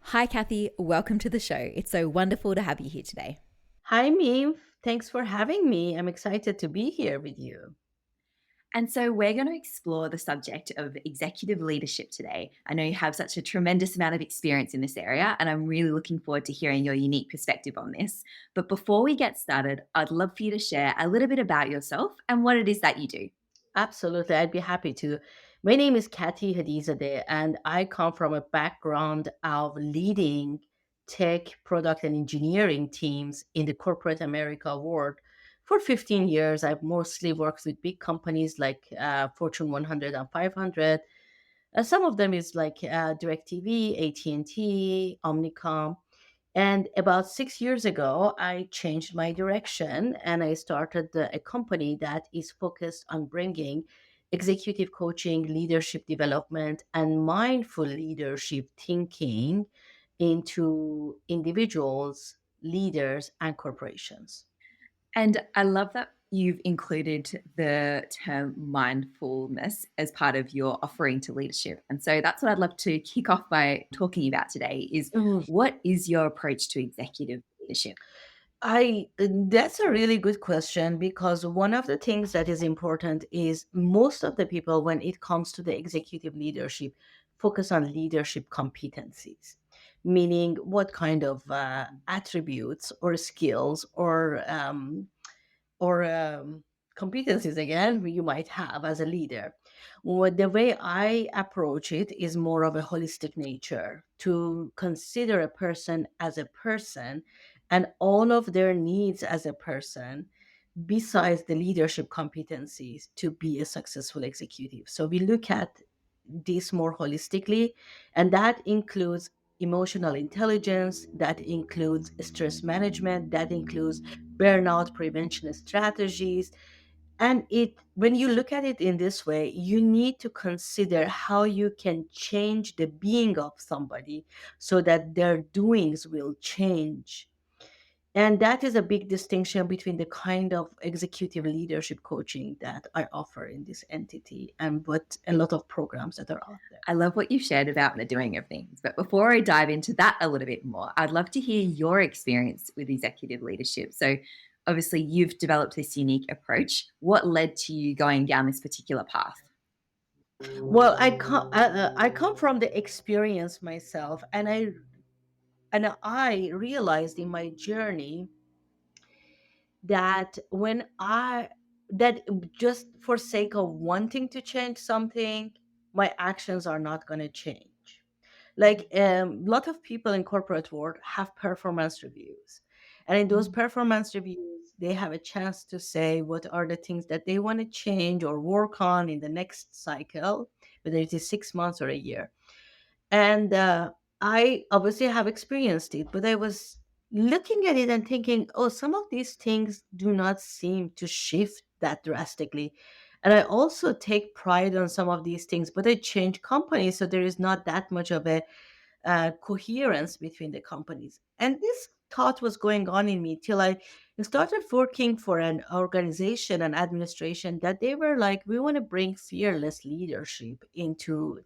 Hi, Kathy. Welcome to the show. It's so wonderful to have you here today. Hi, Meem. Thanks for having me. I'm excited to be here with you. And so, we're going to explore the subject of executive leadership today. I know you have such a tremendous amount of experience in this area, and I'm really looking forward to hearing your unique perspective on this. But before we get started, I'd love for you to share a little bit about yourself and what it is that you do. Absolutely, I'd be happy to. My name is Kathy Hadizadeh, and I come from a background of leading tech, product, and engineering teams in the corporate America world. For 15 years, I've mostly worked with big companies like Fortune 100 and 500. Some of them is like DirecTV, AT&T, Omnicom. And about 6 years ago, I changed my direction and I started a company that is focused on bringing executive coaching, leadership development, and mindful leadership thinking into individuals, leaders, and corporations. And I love that you've included the term mindfulness as part of your offering to leadership. And so that's what I'd love to kick off by talking about today is what is your approach to executive leadership? I That's a really good question because one of the things that is important is most of the people when it comes to the executive leadership focus on leadership competencies, meaning what kind of attributes or skills or competencies again you might have as a leader. The way I approach it is more of a holistic nature to consider a person as a person and all of their needs as a person besides the leadership competencies to be a successful executive. So we look at this more holistically, and that includes emotional intelligence, that includes stress management, that includes burnout prevention strategies. And it when you look at it in this way, you need to consider how you can change the being of somebody so that their doings will change. And that is a big distinction between the kind of executive leadership coaching that I offer in this entity and what a lot of programs that are out there. I love what you've shared about the doing of things. But before I dive into that a little bit more, I'd love to hear your experience with executive leadership. So, obviously, you've developed this unique approach. What led to you going down this particular path? Well, I come from the experience myself, and I realized in my journey that when I that just for sake of wanting to change something, my actions are not going to change. Like a lot of people in corporate world have performance reviews, and in those performance reviews they have a chance to say what are the things that they want to change or work on in the next cycle, whether it is 6 months or a year. And I obviously have experienced it, but I was looking at it and thinking, oh, some of these things do not seem to shift that drastically. And I also take pride on some of these things, but I change companies, so there is not that much of a coherence between the companies. And this thought was going on in me till I started working for an organization and administration that they were like, we want to bring fearless leadership into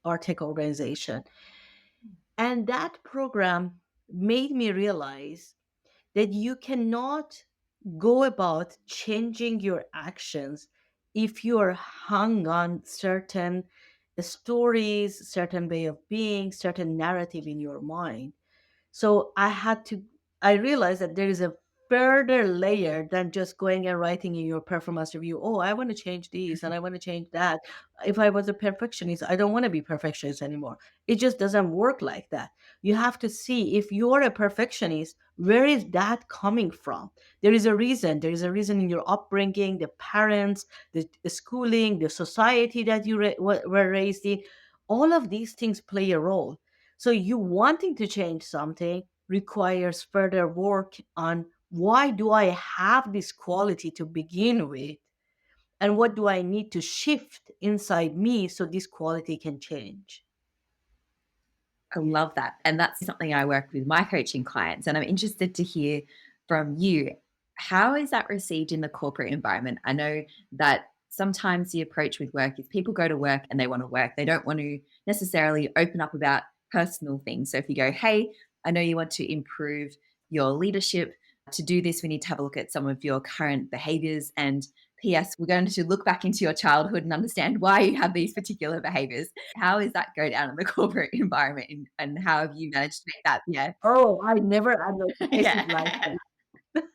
our tech organization. And that program made me realize that you cannot go about changing your actions if you are hung on certain stories, certain way of being, certain narrative in your mind. So I realized that there is a further layer than just going and writing in your performance review, oh, I want to change this and I want to change that. If I was a perfectionist, I don't want to be perfectionist anymore. It just doesn't work like that. You have to see if you're a perfectionist, where is that coming from? There is a reason. There is a reason in your upbringing, the parents, the schooling, the society that you were raised in. All of these things play a role. So you wanting to change something requires further work on why do I have this quality to begin with, and what do I need to shift inside me so this quality can change. I love that. And that's something I work with my coaching clients. And I'm interested to hear from you. How is that received in the corporate environment? I know that sometimes the approach with work is people go to work and they want to work. They don't want to necessarily open up about personal things. So if you go, hey, I know you want to improve your leadership. To do this, we need to have a look at some of your current behaviors. And P.S., we're going to look back into your childhood and understand why you have these particular behaviors. How does that go down in the corporate environment? And how have you managed to make that? Yeah. Oh, I never advertised it like Yeah. that.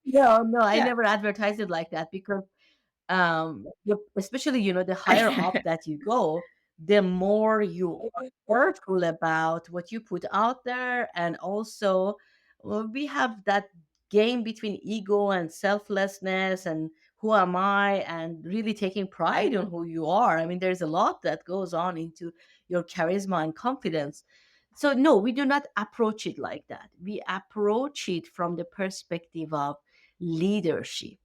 No, no, I Yeah. never advertised it like that because especially the higher up that you go, the more you are careful about what you put out there. And also, well, we have that game between ego and selflessness and who am I, and really taking pride on who you are. I mean, there's a lot that goes on into your charisma and confidence. So no, we do not approach it like that. We approach it from the perspective of leadership.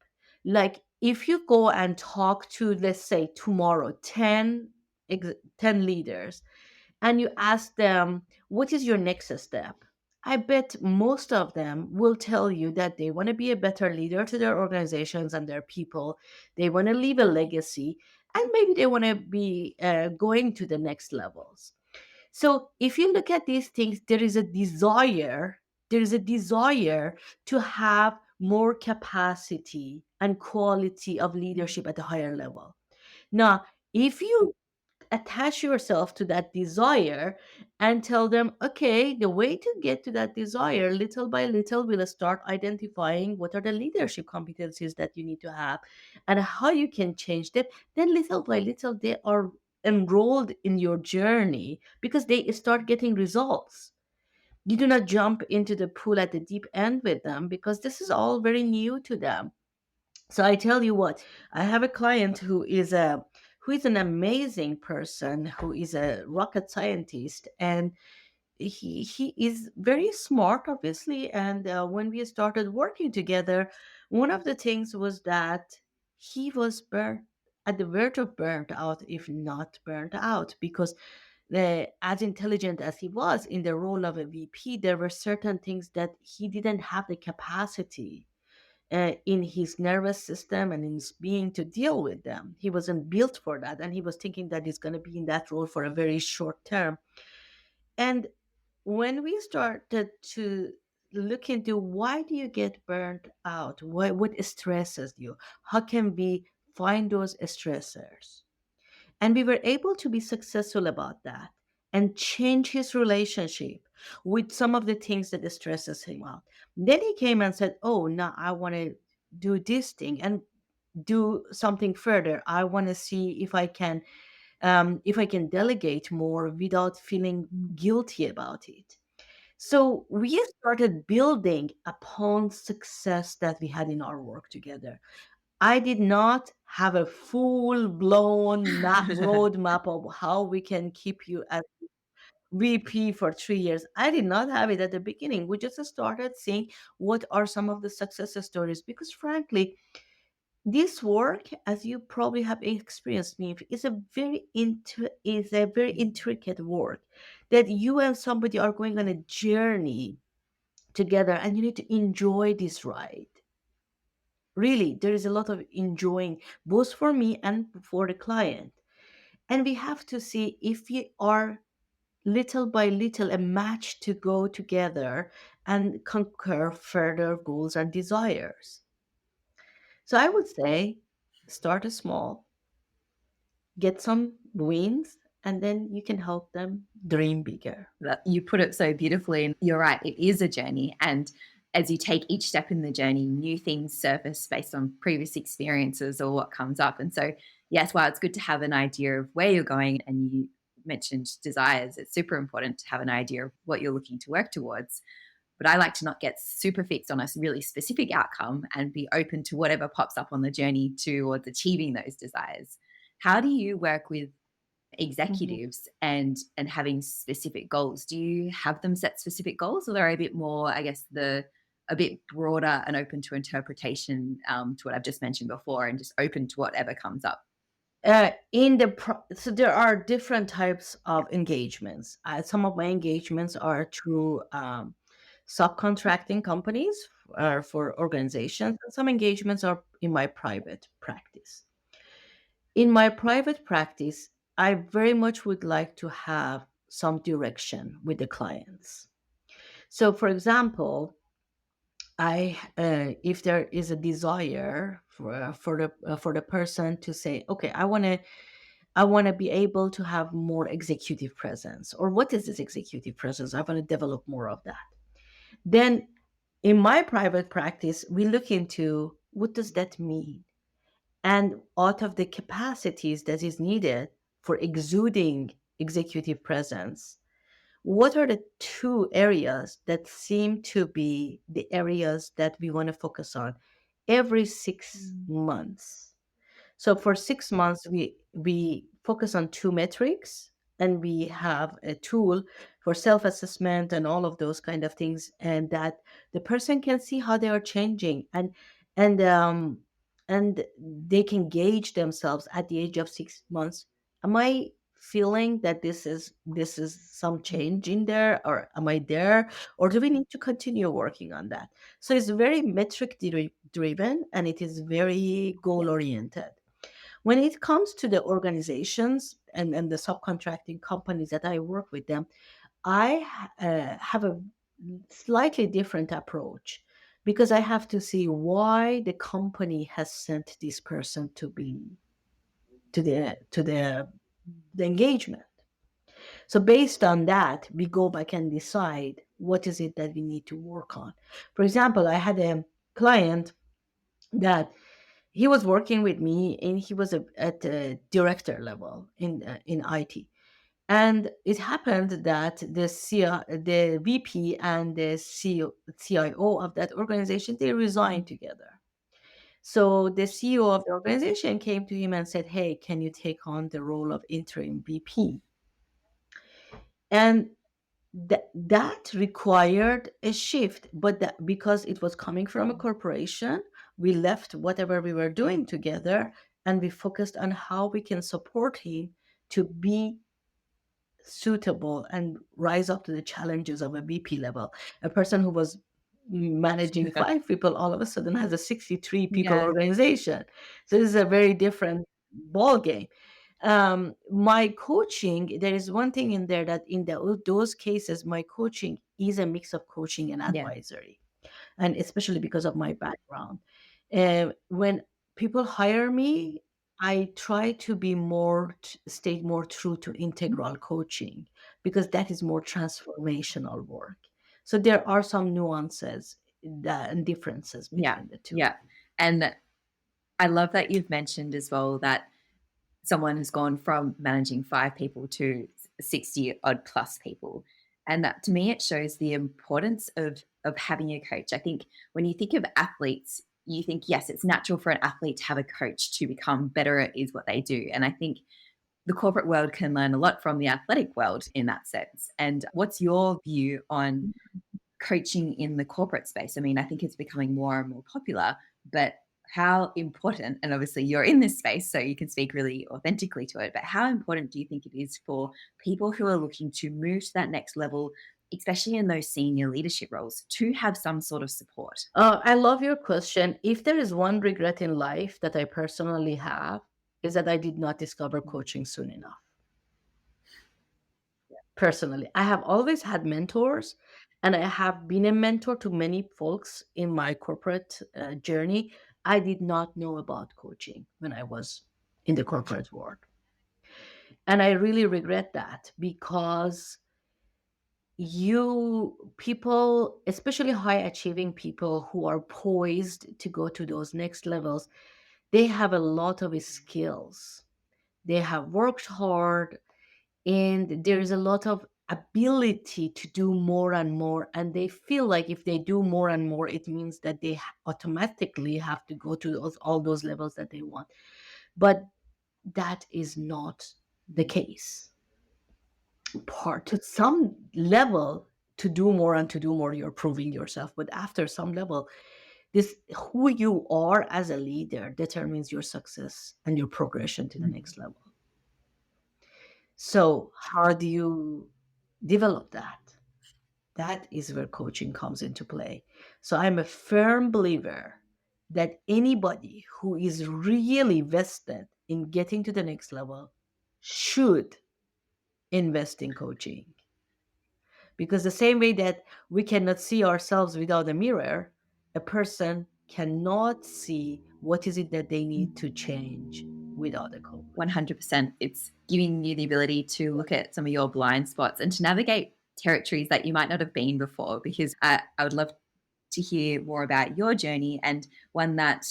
Like if you go and talk to, let's say tomorrow, 10 leaders, and you ask them, what is your next step? I bet most of them will tell you that they want to be a better leader to their organizations and their people. They want to leave a legacy, and maybe they want to be going to the next levels. So if you look at these things, there is a desire to have more capacity and quality of leadership at a higher level. Now, if you attach yourself to that desire and tell them, okay, the way to get to that desire, little by little, we'll start identifying what are the leadership competencies that you need to have and how you can change that. Then, little by little, they are enrolled in your journey because they start getting results. You do not jump into the pool at the deep end with them because this is all very new to them. So I tell you what, I have a client who is an amazing person, who is a rocket scientist, and he is very smart, obviously. And when we started working together, one of the things was that he was burnt at the verge of burnt out, if not burnt out, because as intelligent as he was in the role of a VP, there were certain things that he didn't have the capacity in his nervous system and in his being to deal with them. He wasn't built for that, and he was thinking that he's going to be in that role for a very short term. And when we started to look into why do you get burnt out, what stresses you, how can we find those stressors, and we were able to be successful about that and change his relationship with some of the things that stresses him out. Then he came and said, oh, now I want to do this thing and do something further. I want to see if I can delegate more without feeling guilty about it. So we started building upon success that we had in our work together. I did not have a full blown roadmap of how we can keep you as VP for 3 years. I did not have it at the beginning. We just started seeing what are some of the success stories because, frankly, this work, as you probably have experienced me, is a very intricate work that you and somebody are going on a journey together, and you need to enjoy this ride. Really, there is a lot of enjoying, both for me and for the client. And we have to see if we are little by little a match to go together and conquer further goals and desires. So I would say start small, get some wins, and then you can help them dream bigger. That you put it so beautifully. And you're right, it is a journey. And as you take each step in the journey, new things surface based on previous experiences or what comes up. And so, yes, while it's good to have an idea of where you're going, and you mentioned desires, it's super important to have an idea of what you're looking to work towards. But I like to not get super fixed on a really specific outcome and be open to whatever pops up on the journey towards achieving those desires. How do you work with Mhm. executives and having specific goals? Do you have them set specific goals, or they're a bit more, I guess, the a bit broader and open to interpretation, to what I've just mentioned before, and just open to whatever comes up? So there are different types of engagements. Some of my engagements are through subcontracting companies for organizations, and some engagements are in my private practice. In my private practice, I very much would like to have some direction with the clients. So, for example, if there is a desire for the person to say, okay, I want to be able to have more executive presence, or what is this executive presence? I want to develop more of that. Then, in my private practice, we look into what does that mean, and out of the capacities that is needed for exuding executive presence, what are the two areas that seem to be the areas that we want to focus on every six Mm. months? So for 6 months, we focus on two metrics, and we have a tool for self-assessment and all of those kind of things, and that the person can see how they are changing, and and they can gauge themselves at the age of 6 months. Am I feeling that this is some change in there, or am I there, or do we need to continue working on that? So it's very metric driven, and it is very goal Yeah. oriented. When it comes to the organizations and the subcontracting companies that I work with them, I have a slightly different approach, because I have to see why the company has sent this person to be to the engagement. So based on that, we go back and decide what is it that we need to work on. For example, I had a client that he was working with me, and he was at the director level in IT. And it happened that the VP and the CIO of that organization, they Mm. resigned together. So the CEO of the organization came to him and said, "Hey, can you take on the role of interim VP?" And that required a shift, but because it was coming from a corporation, we left whatever we were doing together, and we focused on how we can support him to be suitable and rise up to the challenges of a VP level. A person who was managing five people all of a sudden has a 63 people Yeah. organization. So this is a very different ball game. My coaching, there is one thing in there, that in those cases, my coaching is a mix of coaching and Yeah. advisory, and especially because of my background. When people hire me, I try to be stay more true to integral coaching, because that is more transformational work. So there are some nuances and differences Yeah. between the two. Yeah. And I love that you've mentioned as well that someone has gone from managing 5 people to 60 odd plus people. And that, to me, it shows the importance of having a coach. I think when you think of athletes, you think, yes, it's natural for an athlete to have a coach to become better at is what they do. And I think the corporate world can learn a lot from the athletic world in that sense. And what's your view on coaching in the corporate space? I mean, I think it's becoming more and more popular, but how important, and obviously you're in this space, so you can speak really authentically to it, but how important do you think it is for people who are looking to move to that next level, especially in those senior leadership roles, to have some sort of support? I love your question. If there is one regret in life that I personally have, is that I did not discover coaching soon enough. Personally, I have always had mentors, and I have been a mentor to many folks in my corporate journey. I did not know about coaching when I was in the corporate world. And I really regret that, because people, especially high achieving people who are poised to go to those next levels, they have a lot of skills. They have worked hard, and there is a lot of ability to do more and more, and they feel like if they do more and more, it means that they automatically have to go to all those levels that they want. But that is not the case. Part to some level, to do more and to do more, you're proving yourself, but after some level, this who you are as a leader determines your success and your progression to the Mhm. next level. So how do you develop that? That is where coaching comes into play. So I'm a firm believer that anybody who is really vested in getting to the next level should invest in coaching. Because the same way that we cannot see ourselves without a mirror, a person cannot see what is it that they need to change without a coach. 100%. It's giving you the ability to look at some of your blind spots and to navigate territories that you might not have been before. Because I would love to hear more about your journey, and one that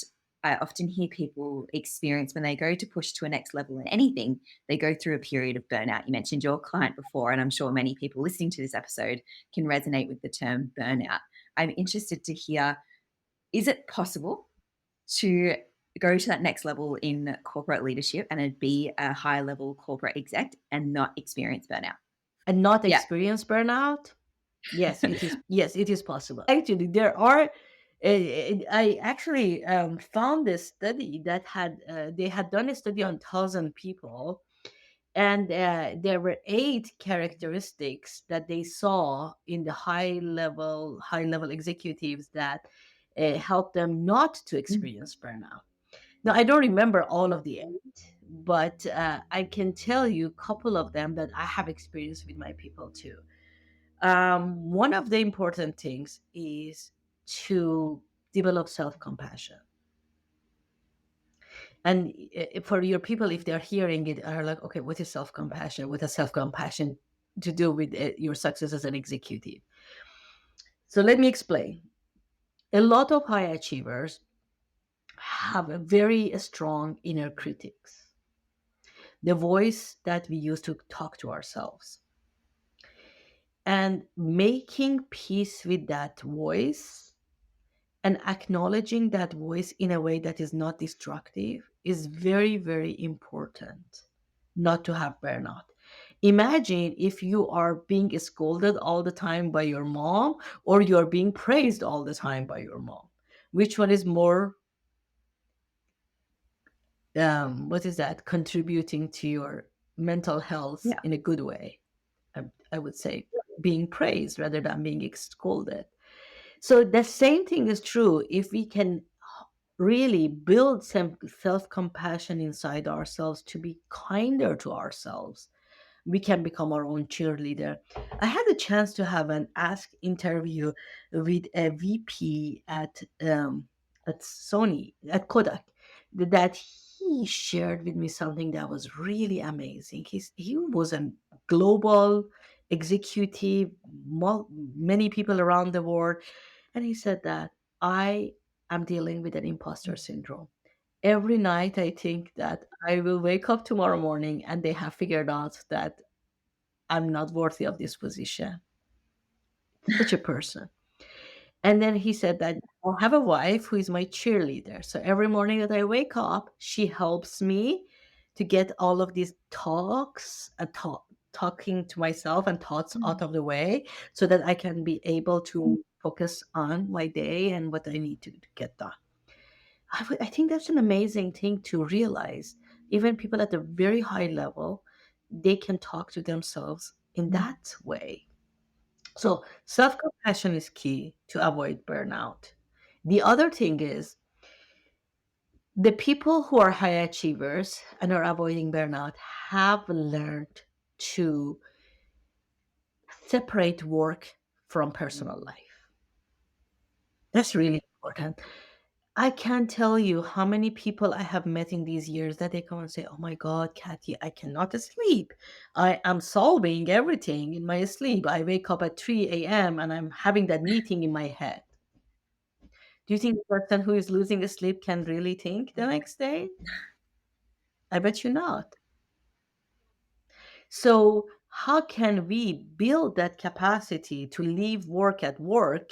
I often hear people experience when they go to push to a next level in anything, they go through a period of burnout. You mentioned your client before, and I'm sure many people listening to this episode can resonate with the term burnout. I'm interested to hear, is it possible to go to that next level in corporate leadership and be a high level corporate exec and not experience burnout? And not Yeah. experience burnout? Yes, it is. Yes, it is possible. Actually, there are. I actually found this study that had they had done a study on 1,000 people, and there were 8 characteristics that they saw in the high level executives that helped them not to Mm. experience burnout. Now, I don't remember all of the 8, but I can tell you a couple of them that I have experienced with my people too. One of the important things is to develop self compassion. And for your people, if they're hearing it, are like, okay, what is self compassion? What has self compassion to do with your success as an executive? So let me explain. A lot of high achievers have a very strong inner critics, the voice that we use to talk to ourselves. And making peace with that voice and acknowledging that voice in a way that is not destructive is very, very important not to have burnout. Imagine if you are being scolded all the time by your mom or you're being praised all the time by your mom. Which one is more, what is that, contributing to your mental health Yeah. in a good way? I would say being praised rather than being scolded. So the same thing is true if we can really build some self compassion inside ourselves to be kinder to ourselves. We can become our own cheerleader. I had a chance to have an ask interview with a VP at Sony at Kodak that he shared with me something that was really amazing. He was a global executive, many people around the world, and he said that I am dealing with an imposter syndrome. Every night I think that I will wake up tomorrow morning and they have figured out that I'm not worthy of this position. Such a person. And then he said that I have a wife who is my cheerleader. So every morning that I wake up, she helps me to get all of these talking to myself and thoughts Mm. out of the way so that I can be able to focus on my day and what I need to get done. I think that's an amazing thing to realize. Even people at a very high level, they can talk to themselves in Mm. that way. So, self compassion is key to avoid burnout. The other thing is the people who are high achievers and are avoiding burnout have learned to separate work from personal life. That's really important. I can't tell you how many people I have met in these years that they come and say, "Oh my God, Kathy, I cannot sleep. I am solving everything in my sleep. I wake up at 3 a.m. and I'm having that meeting in my head." Do you think the person who is losing sleep can really think the next day? I bet you not. So, how can we build that capacity to leave work at work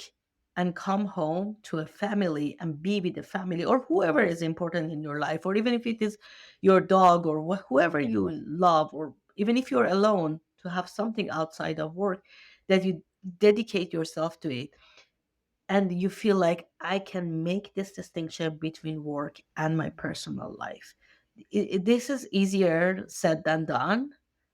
and come home to a family and be with the family or whoever is important in your life, or even if it is your dog or whoever you love, or even if you're alone, to have something outside of work that you dedicate yourself to it and you feel like I can make this distinction between work and my personal life. This is easier said than done,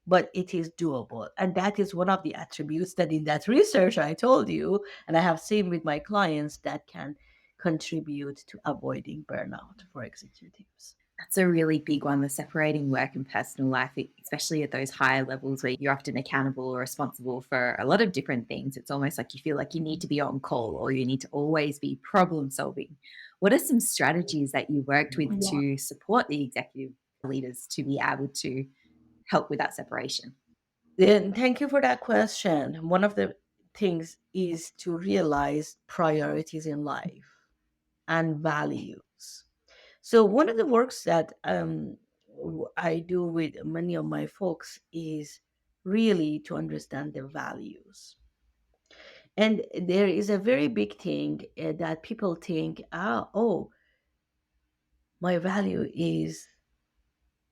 but it is doable. And that is one of the attributes that in that research I told you, and I have seen with my clients that can contribute to avoiding burnout for executives. That's a really big one, the separating work and personal life, especially at those higher levels where you're often accountable or responsible for a lot of different things. It's almost like you feel like you need to be on call or you need to always be problem solving. What are some strategies that you worked with Yeah. to support the executive leaders to be able to help with that separation? Then thank you for that question. One of the things is to realize priorities in life and values. So one of the works that I do with many of my folks is really to understand their values. And there is a very big thing that people think, oh, my value is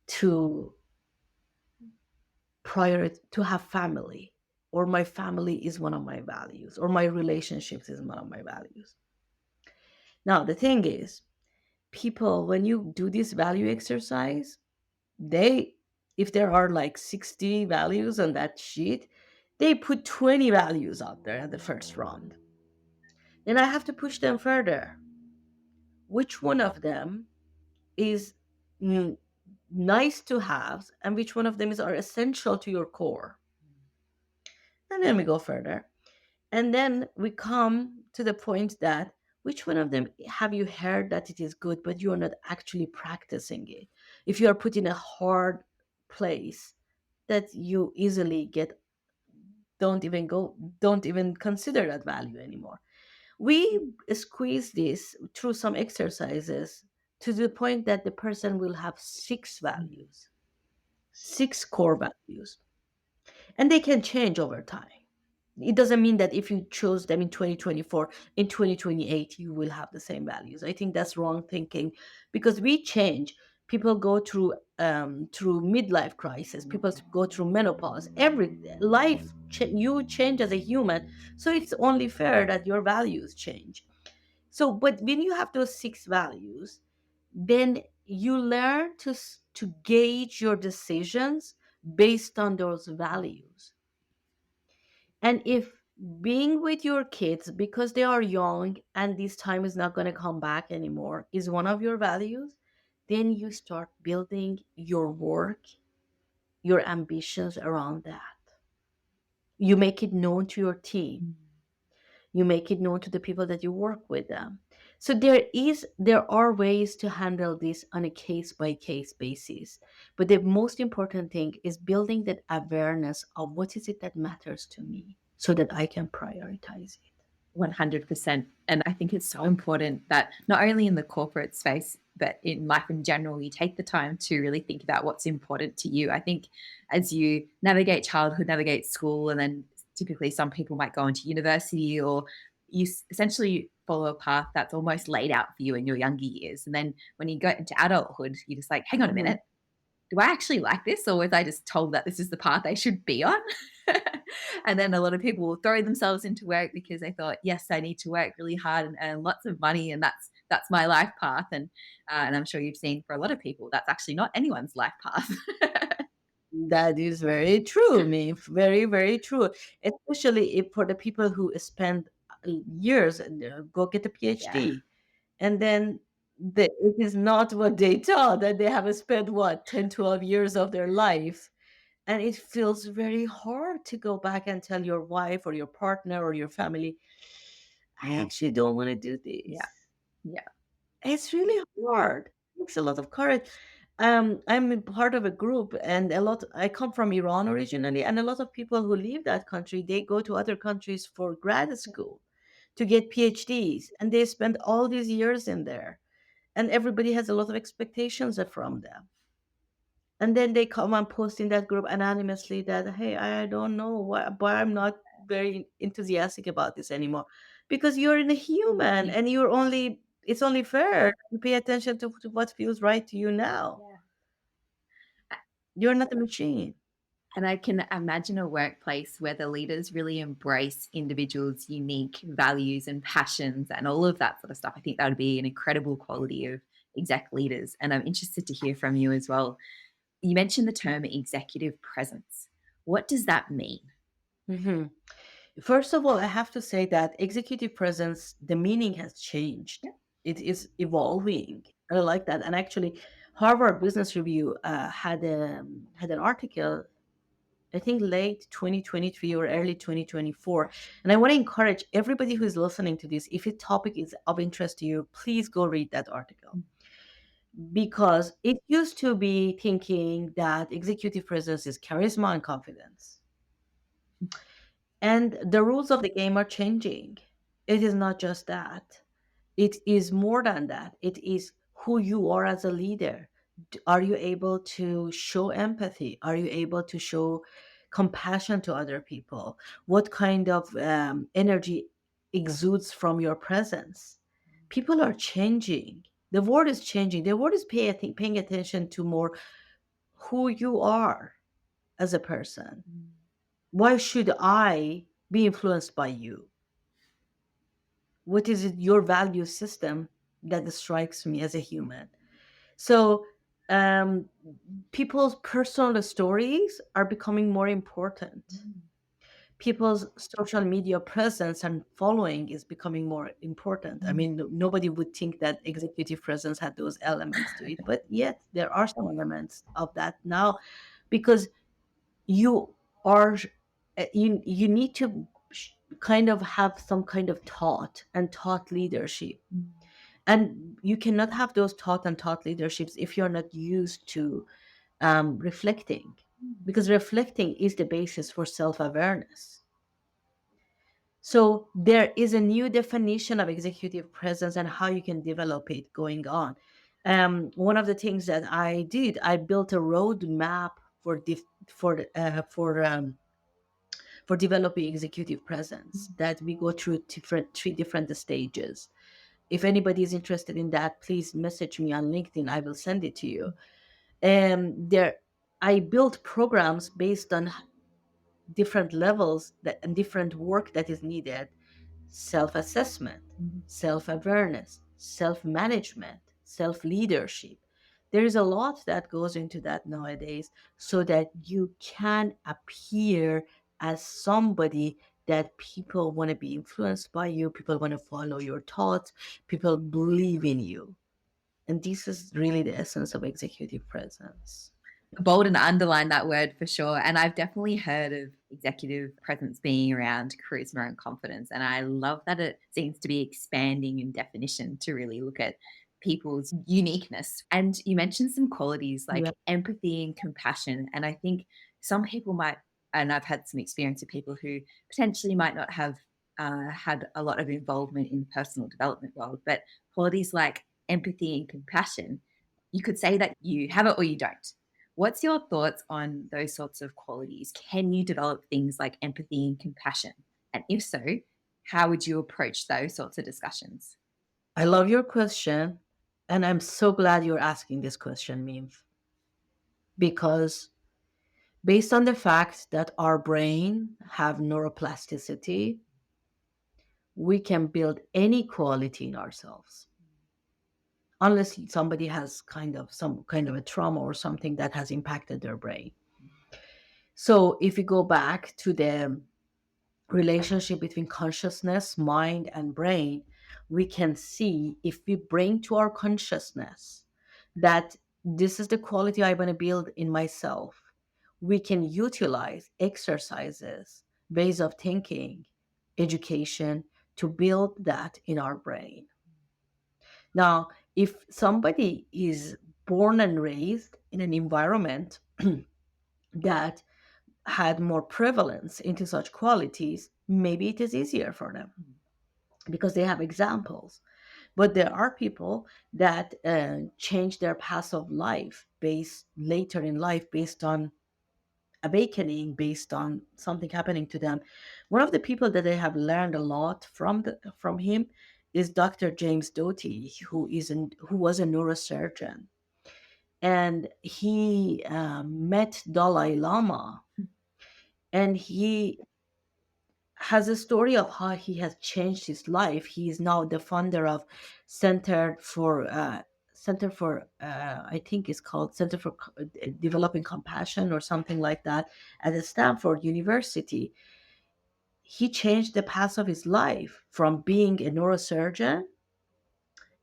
to to have family, or my family is one of my values, or my relationships is one of my values. Now the thing is, people, when you do this value exercise, they, if there are like 60 values on that sheet, they put 20 values out there at the first round. Then I have to push them further. Which one of them is mm, nice to have, and which one of them is are essential to your core? And then we go further. And then we come to the point that which one of them have you heard that it is good, but you are not actually practicing it? If you are put in a hard place that you easily get, don't even consider that value anymore. We squeeze this through some exercises to the point that the person will have six values, six core values, and they can change over time. It doesn't mean that if you chose them in 2024, in 2028 you will have the same values. I think that's wrong thinking, because we change. People go through midlife crisis, people go through menopause, every you change as a human, so it's only fair that your values change. So but when you have those six values, then you learn to gauge your decisions based on those values. And if being with your kids because they are young and this time is not going to come back anymore is one of your values, then you start building your work, your ambitions around that. You make it known to your team. You make it known to the people that you work with them. So there are ways to handle this on a case by case basis. But the most important thing is building that awareness of what is it that matters to me so that I can prioritize it. 100%. And I think it's so important that not only in the corporate space, but in life in general, you take the time to really think about what's important to you. I think as you navigate childhood, navigate school, and then typically some people might go into university or you essentially follow a path that's almost laid out for you in your younger years. And then when you go into adulthood, you're just like, hang on a Mhm. minute, do I actually like this, or was I just told that this is the path I should be on? And then a lot of people will throw themselves into work because they thought, yes, I need to work really hard and earn lots of money, and that's my life path. And I'm sure you've seen for a lot of people that's actually not anyone's life path. That is very true, me. Very, very true. Especially if for the people who spend years and go get a Yeah, PhD, and then it is not what they thought, that they have spent what 10, 12 years of their life, and it feels very hard to go back and tell your wife or your partner or your family, I actually don't want to do yeah, this. yeah. It's really hard. It takes a lot of courage. I'm a part of a group, and I come from Iran originally, and a lot of people who leave that country, they go to other countries for grad school to get PhDs, and they spend all these years in there, and everybody has a lot of expectations from them. And then they come and post in that group anonymously that, hey, I don't know why I'm not very enthusiastic about this anymore, because you're in a human, Yeah. and it's only fair to pay attention to what feels right to you now. Yeah. You're not a machine. And I can imagine a workplace where the leaders really embrace individuals' unique values and passions and all of that sort of stuff. I think that would be an incredible quality of exec leaders. And I'm interested to hear from you as well. You mentioned the term executive presence. What does that mean? hmm First of all, I have to say that executive presence, the meaning has changed. Yeah. It is evolving. I like that. And actually, Harvard Business Review had an article, I think late 2023 or early 2024. And I want to encourage everybody who is listening to this, if a topic is of interest to you, please go read that article. Because it used to be thinking that executive presence is charisma and confidence. And the rules of the game are changing. It is not just that. It is more than that. It is who you are as a leader. Are you able to show empathy? Are you able to show compassion to other people? What kind of energy exudes from your presence? People are changing. The world is changing. The world is paying attention to more who you are as a person. Why should I be influenced by you? What is it, your value system that strikes me as a human? So, um, people's personal stories are becoming more important. People's social media presence and following is becoming more important. I mean, nobody would think that executive presence had those elements to it, but yet there are some elements of that now, because you are you need to kind of have some kind of thought and thought leadership, and you cannot have those thought and thought leaderships if you're not used to reflecting, because reflecting is the basis for self-awareness. So there is a new definition of executive presence and how you can develop it going on. One of the things that I did, I built a roadmap for developing executive presence that we go through three different stages. If anybody is interested in that, please message me on LinkedIn. I will send it to you. There, I built programs based on different levels and different work that is needed: self-assessment, self-awareness, self-management, self-leadership. There is a lot that goes into that nowadays, so that you can appear as somebody that people want to be influenced by you, people want to follow your thoughts, people believe in you. And this is really the essence of executive presence. Bold and underline that word for sure. And I've definitely heard of executive presence being around charisma and confidence. And I love that it seems to be expanding in definition to really look at people's uniqueness. And you mentioned some qualities Yeah. like empathy and compassion. And I think some people might, and I've had some experience with people who potentially might not have had a lot of involvement in the personal development world, but qualities like empathy and compassion, you could say that you have it or you don't. What's your thoughts on those sorts of qualities? Can you develop things like empathy and compassion? And if so, how would you approach those sorts of discussions? I love your question, and I'm so glad you're asking this question, Meem, because based on the fact that our brain have neuroplasticity, we can build any quality in ourselves, unless somebody has some kind of a trauma or something that has impacted their brain. So if we go back to the relationship between consciousness, mind, and brain, we can see, if we bring to our consciousness that this is the quality I want to build in myself, we can utilize exercises, ways of thinking, education to build that in our brain. Now, if somebody is born and raised in an environment that had more prevalence into such qualities, maybe it is easier for them because they have examples. But there are people that change their path of life based later in life, based on awakening, based on something happening to them. One of the people that I have learned a lot from him is Dr. James Doty, who was a neurosurgeon, and he met Dalai Lama, and he has a story of how he has changed his life. He is now the founder of Center for I think it's called Center for Developing Compassion or something like that at Stanford University. He changed the path of his life from being a neurosurgeon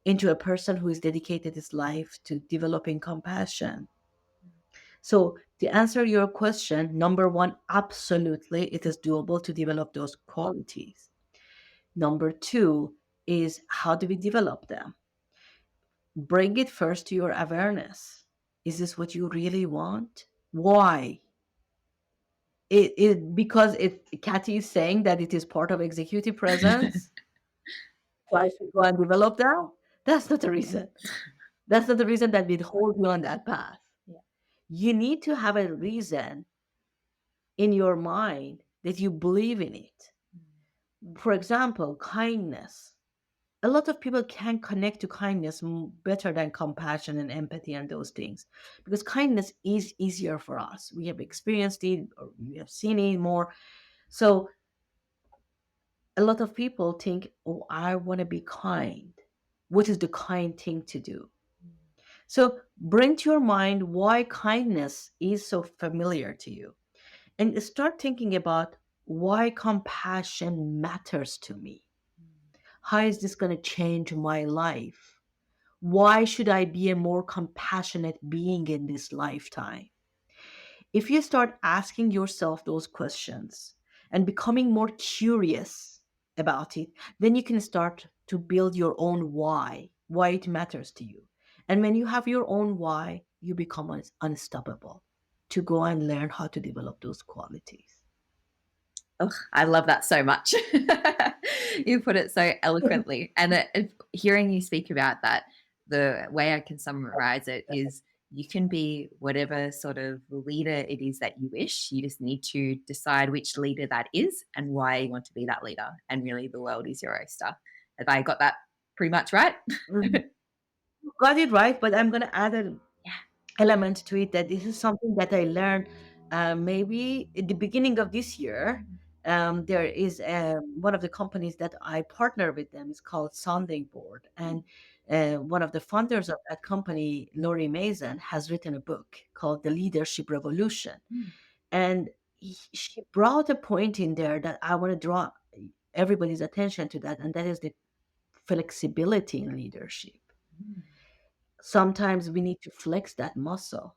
into a person who is dedicated his life to developing compassion. So, to answer your question, number one, absolutely, it is doable to develop those qualities. Number two is how do we develop them? Bring it first to your awareness. Is this what you really want? Why? Because Kathy is saying that it is part of executive presence. So I should go and develop that. That's not the reason. That's not the reason that would hold you on that path. Yeah. You need to have a reason in your mind that you believe in it. For example, kindness. A lot of people can connect to kindness better than compassion and empathy and those things, because kindness is easier for us. We have experienced it, or we have seen it more. So a lot of people think, oh, I want to be kind. What is the kind thing to do? So bring to your mind why kindness is so familiar to you, and start thinking about why compassion matters to me. How is this going to change my life? Why should I be a more compassionate being in this lifetime? If you start asking yourself those questions and becoming more curious about it, then you can start to build your own why it matters to you. And when you have your own why, you become unstoppable to go and learn how to develop those qualities. Oh, I love that so much. You put it so eloquently. And hearing you speak about that, the way I can summarize it is you can be whatever sort of leader it is that you wish. You just need to decide which leader that is and why you want to be that leader. And really, the world is your oyster. Have I got that pretty much right? Mhm. Got it right, but I'm going to add a Yeah. element to it that this is something that I learned maybe at the beginning of this year. There is one of the companies that I partner with them is called Sounding Board, and one of the founders of that company, Lori Mason, has written a book called The Leadership Revolution, Mm. and she brought a point in there that I want to draw everybody's attention to, that, and that is the flexibility in leadership. Mm. Sometimes we need to flex that muscle.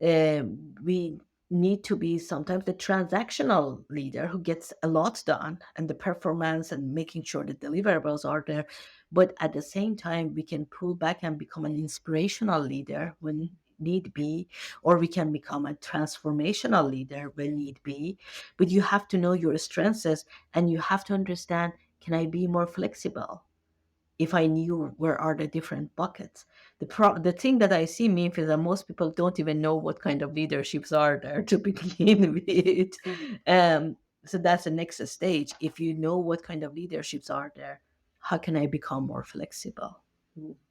We need to be sometimes the transactional leader who gets a lot done and the performance and making sure the deliverables are there. But at the same time, we can pull back and become an inspirational leader when need be, or we can become a transformational leader when need be. But you have to know your strengths, and you have to understand, can I be more flexible? If I knew where are the different buckets. The thing that I see, Memphis, is that most people don't even know what kind of leaderships are there to begin with. Um, so that's the next stage. If you know what kind of leaderships are there, how can I become more flexible?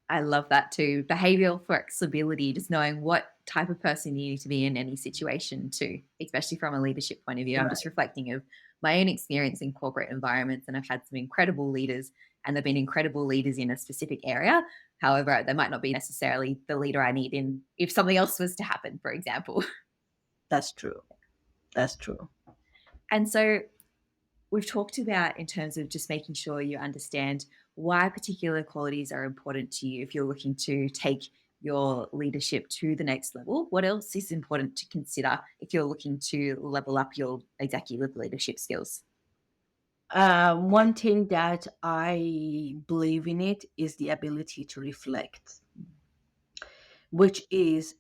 I love that too. Behavioral flexibility, just knowing what type of person you need to be in any situation too, especially from a leadership point of view. I'm just Right. reflecting of my own experience in corporate environments, and I've had some incredible leaders, and they've been incredible leaders in a specific area. However, they might not be necessarily the leader I need in if something else was to happen, for example. That's true. That's true. And so we've talked about in terms of just making sure you understand why particular qualities are important to you if you're looking to take your leadership to the next level. What else is important to consider if you're looking to level up your executive leadership skills? One thing that I believe in it is the ability to reflect, which is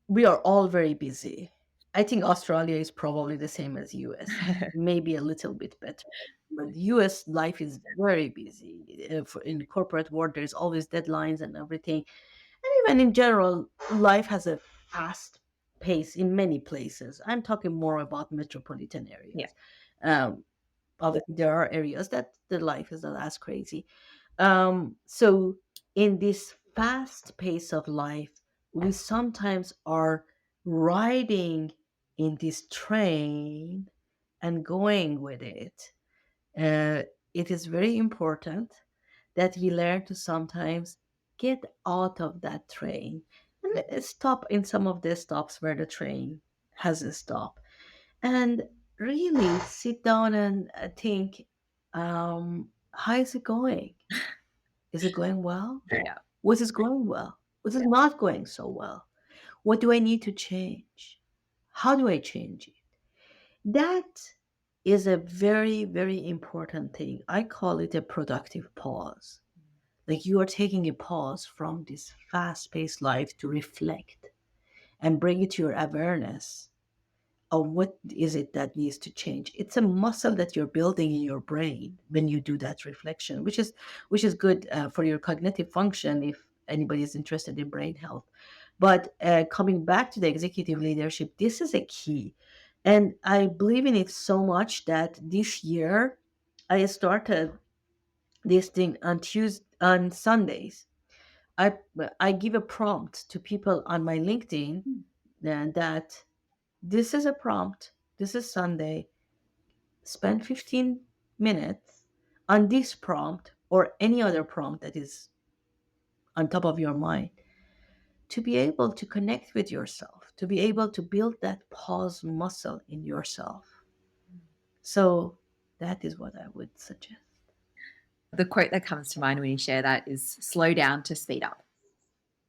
we are all very busy. I think Australia is probably the same as US, maybe a little bit better. But US life is very busy. In the corporate world, there's always deadlines and everything. And even in general, life has a fast pace in many places. I'm talking more about metropolitan Yeah. areas. Um, Obviously, there are areas that the life is not as crazy. So in this fast pace of life, we sometimes are riding in this train and going with it. Uh, it is very important that we learn to sometimes get out of that train and stop in some of the stops where the train has a stop, and really sit down and think, how is it going? Is it going well? Yeah. Was it going well? Was it not going so well? What do I need to change? How do I change it? That is a very, very important thing. I call it a productive pause. Like you are taking a pause from this fast paced life to reflect and bring it to your awareness of what is it that needs to change. It's a muscle that you're building in your brain when you do that reflection, which is good for your cognitive function if anybody is interested in brain health. But coming back to the executive leadership, this is a key, and I believe in it so much that this year I started this thing on Tuesday on Sundays. I give a prompt to people on my LinkedIn that this is a prompt. This is Sunday. Spend 15 minutes on this prompt or any other prompt that is on top of your mind to be able to connect with yourself, to be able to build that pause muscle in yourself. So that is what I would suggest. The quote that comes to mind when you share that is slow down to speed up.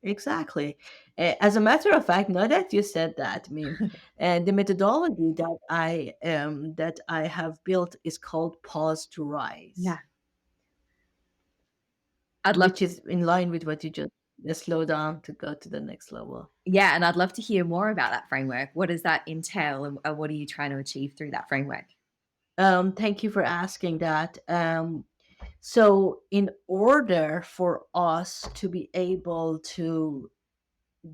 Exactly. As a matter of fact, now that you said that, I mean, the methodology that I have built is called pause to rise, Yeah. I'd love which is in line with what you just slow down to go to the next level. Yeah, and I'd love to hear more about that framework. What does that entail, and what are you trying to achieve through that framework? Thank you for asking that. So, in order for us to be able to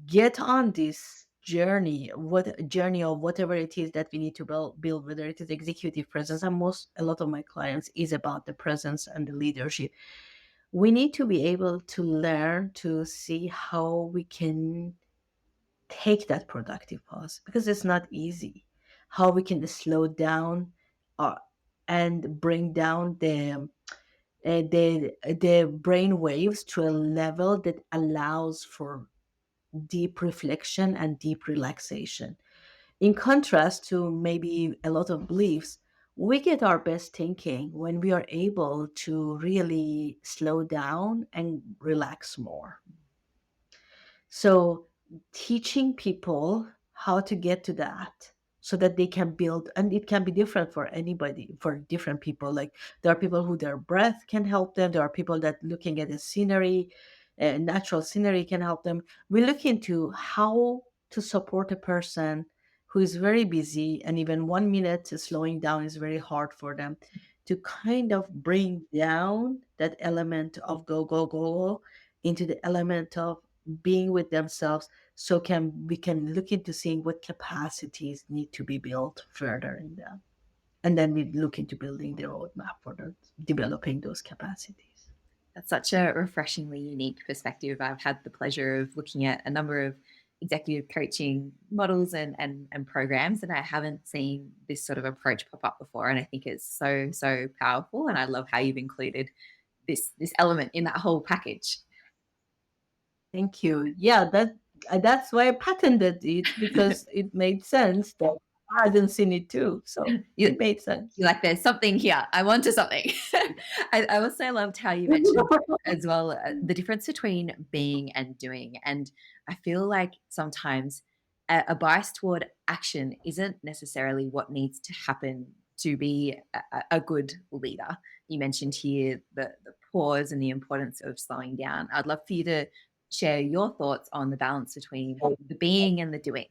get on this journey, what journey of whatever it is that we need to build, whether it is executive presence, and a lot of my clients is about the presence and the leadership. We need to be able to learn to see how we can take that productive pause because it's not easy. How we can slow down uh, and bring down the brain waves to a level that allows for deep reflection and deep relaxation. In contrast to maybe a lot of beliefs, we get our best thinking when we are able to really slow down and relax more. So, teaching people how to get to that so that they can build, and it can be different for anybody, for different people. Like there are people who their breath can help them, there are people that looking at the scenery, natural scenery can help them. We look into how to support a person who is very busy, and even 1 minute slowing down is very hard for them, to kind of bring down that element of go, go, go into the element of being with themselves, so can we can look into seeing what capacities need to be built further in them, and then we look into building the roadmap for developing those capacities. That's such a refreshingly unique perspective. I've had the pleasure of looking at a number of executive coaching models and programs, and I haven't seen this sort of approach pop up before. And I think it's so powerful. And I love how you've included this element in that whole package. Thank you. Yeah, that's why I patented it, because it made sense that I hadn't seen it too, so You, it made sense. You're like, there's something here. I'm onto something. I also loved how you mentioned as well the difference between being and doing. And I feel like sometimes a bias toward action isn't necessarily what needs to happen to be a good leader. You mentioned here the pause and the importance of slowing down. I'd love for you to share your thoughts on the balance between the being and the doing.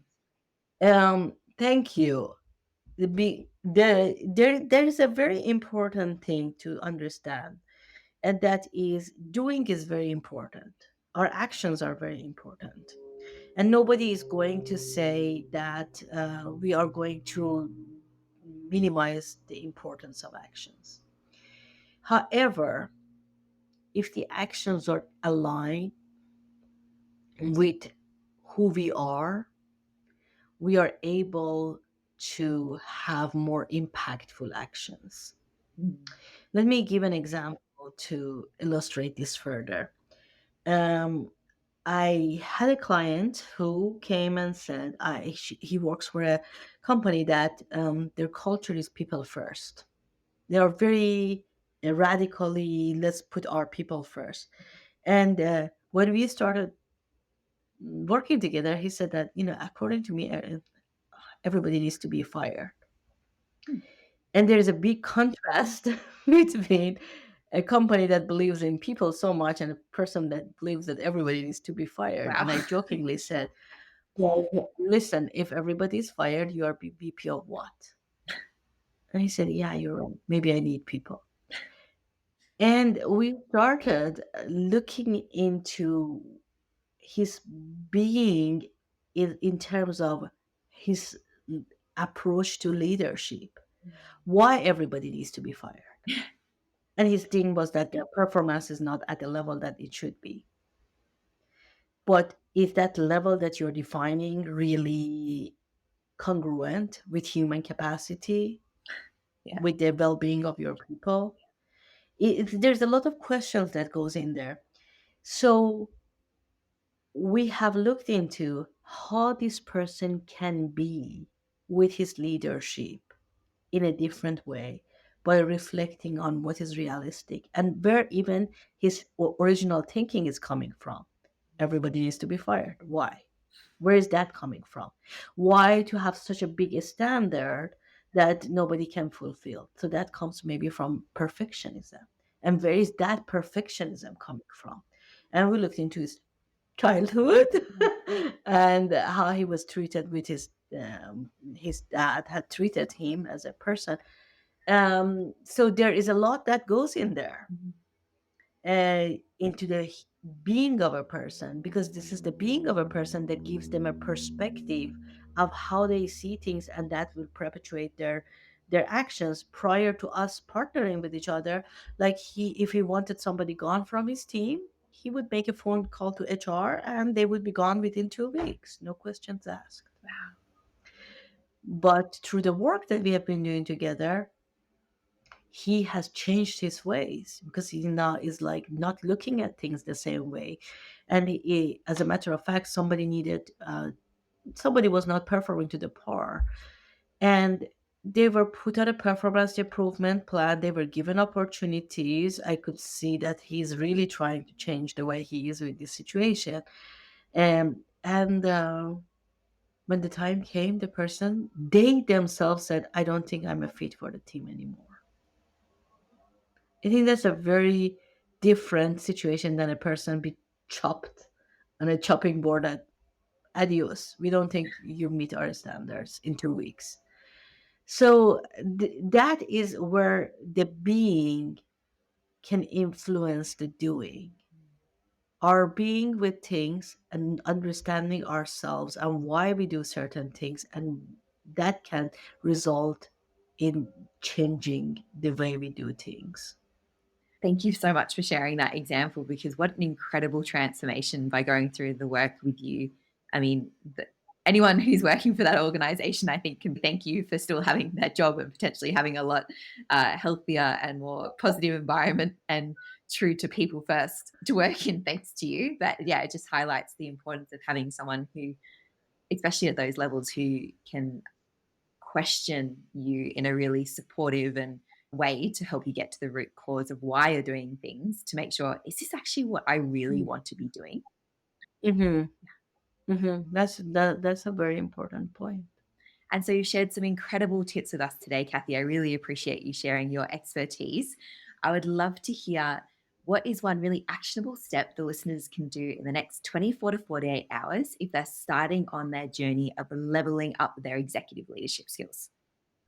Thank you. There is a very important thing to understand, and that is doing is very important. Our actions are very important, and nobody is going to say that we are going to minimize the importance of actions. However, if the actions are aligned with who we are able to have more impactful actions. Mm. Let me give an example to illustrate this further. Um, I had a client who came and said he works for a company that their culture is people first. They are very radically, let's put our people first. And when we started working together, he said that, according to me, everybody needs to be fired. Hmm. And there's a big contrast between a company that believes in people so much and a person that believes that everybody needs to be fired. Wow. And I jokingly said, well, listen, if everybody's fired, you are VP of what? And he said, yeah, you're right. Maybe I need people. And we started looking into his being in terms of his approach to leadership, why everybody needs to be fired. And his thing was that their performance is not at the level that it should be. But is that level that you're defining really congruent with human capacity, Yeah. with the well-being of your people? There's a lot of questions that goes in there. So we have looked into how this person can be with his leadership in a different way by reflecting on what is realistic and where even his original thinking is coming from. Everybody needs to be fired. Why? Where is that coming from? Why to have such a big standard that nobody can fulfill? So that comes maybe from perfectionism. And where is that perfectionism coming from? And we looked into his childhood and how he was treated with his dad had treated him as a person. So there is a lot that goes in there, Mhm. into the being of a person, because this is the being of a person that gives them a perspective of how they see things, and that will perpetuate their actions prior to us partnering with each other. Like, if he wanted somebody gone from his team, he would make a phone call to HR and they would be gone within 2 weeks, no questions asked. But through the work that we have been doing together, he has changed his ways because he now is like not looking at things the same way. And as a matter of fact, somebody was not performing to the par, and they were put on a performance improvement plan. They were given opportunities. I could see that he's really trying to change the way he is with this situation. And when the time came, they themselves said, I don't think I'm a fit for the team anymore. I think that's a very different situation than a person be chopped on a chopping board at adios. We don't think you meet our standards in 2 weeks. So that is where the being can influence the doing. Our being with things and understanding ourselves and why we do certain things, and that can result in changing the way we do things. Thank you so much for sharing that example, because what an incredible transformation by going through the work with you. I mean, anyone who's working for that organization, I think, can thank you for still having that job and potentially having a lot healthier and more positive environment and true to people first to work in, thanks to you. But yeah, it just highlights the importance of having someone who, especially at those levels, who can question you in a really supportive and way to help you get to the root cause of why you're doing things, to make sure, is this actually what I really want to be doing? Mm-hmm. Mm-hmm. That's a very important point. And so you shared some incredible tips with us today, Kathy. I really appreciate you sharing your expertise. I would love to hear, what is one really actionable step the listeners can do in the next 24 to 48 hours if they're starting on their journey of leveling up their executive leadership skills?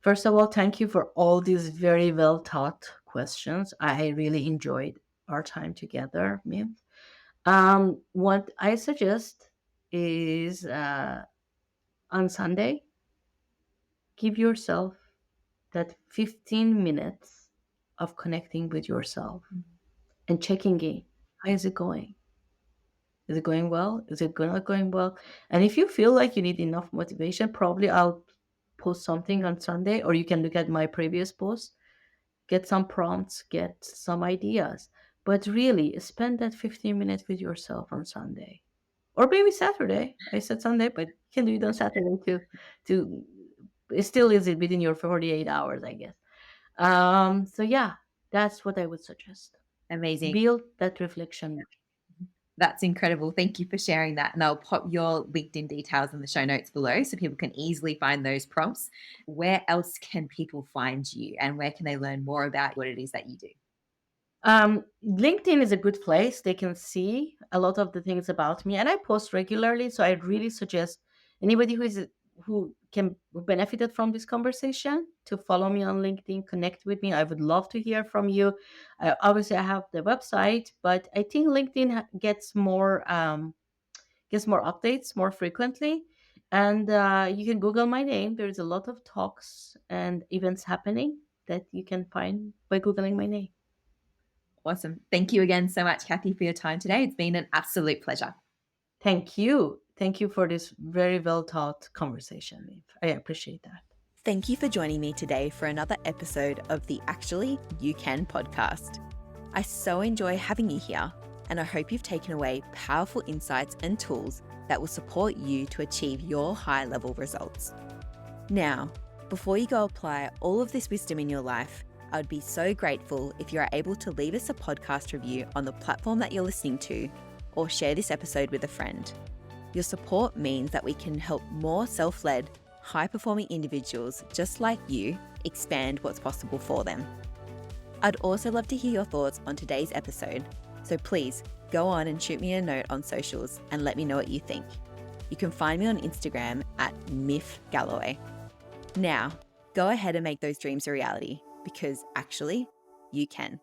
First of all, thank you for all these very well thought questions. I really enjoyed our time together, Mint. What I suggest is, on Sunday, give yourself that 15 minutes of connecting with yourself and checking in. How is it going? Is it going well? Is it not going well? And if you feel like you need enough motivation, probably I'll post something on Sunday, or you can look at my previous post, get some prompts, get some ideas. But really, spend that 15 minutes with yourself on Sunday. Or maybe Saturday. I said Sunday, but you can do it on Saturday too. To it still is it within your 48 hours, I guess. So yeah, That's what I would suggest. Amazing. Build that reflection. That's incredible. Thank you for sharing that. And I'll pop your LinkedIn details in the show notes below so people can easily find those prompts. Where else can people find you and where can they learn more about what it is that you do? LinkedIn is a good place. They can see a lot of the things about me, and I post regularly. So I really suggest anybody who benefited from this conversation to follow me on LinkedIn, connect with me. I would love to hear from you. Obviously, I have the website, but I think LinkedIn gets more updates more frequently. And you can Google my name. There's a lot of talks and events happening that you can find by Googling my name. Awesome. Thank you again so much, Kathy, for your time today. It's been an absolute pleasure. Thank you. Thank you for this very well thought conversation, Liv. I appreciate that. Thank you for joining me today for another episode of the Actually You Can podcast. I so enjoy having you here, and I hope you've taken away powerful insights and tools that will support you to achieve your high-level results. Now, before you go apply all of this wisdom in your life, I would be so grateful if you are able to leave us a podcast review on the platform that you're listening to or share this episode with a friend. Your support means that we can help more self-led, high-performing individuals just like you expand what's possible for them. I'd also love to hear your thoughts on today's episode, so please go on and shoot me a note on socials and let me know what you think. You can find me on Instagram at Miff Galloway. Now, go ahead and make those dreams a reality because actually, you can.